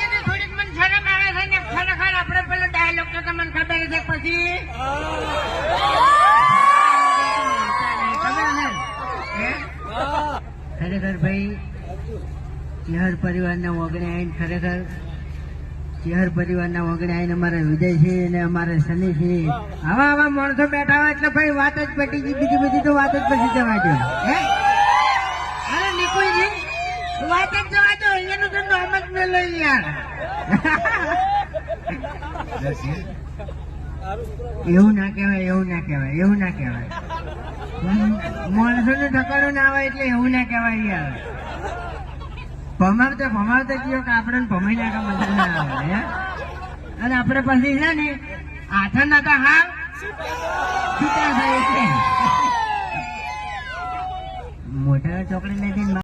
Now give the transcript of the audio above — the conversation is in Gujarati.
એને થોડીક મને શરમ આવે છે ને ખરેખર આપણે પેલો ડાયલોગ તો તમને ખબર છે પછી ખરેખર ભાઈ ચેહર પરિવારના વગણે આવીને ખરેખર ચેહર પરિવારના વગણે આવીને અમારા વિજયસિંહ અને અમારા શનિસિંહ આવા માણસો બેઠા હોય એટલે ભાઈ વાત જ પટી ગઈ, બીજી બધી તો વાત જ પછી જવા દો. અરે નિકુલજી વાત જ જવા દો, એનું તો નામ જ ન લઈ યાર. એવું ના કહેવાય, એવું ના કહેવાય, એવું ના કહેવાય. માણસો નું ઠકાણું ના આવે એટલે એવું ના કહેવાય યાર. ભમાવતા કયો કે આપણે ભમાઈ નાખા મજા ના આવે. અને આપણે પછી છે ને આથા નાતા હાવ છૂટા થાય એટલે મોટા ચોકડી લઈ જઈને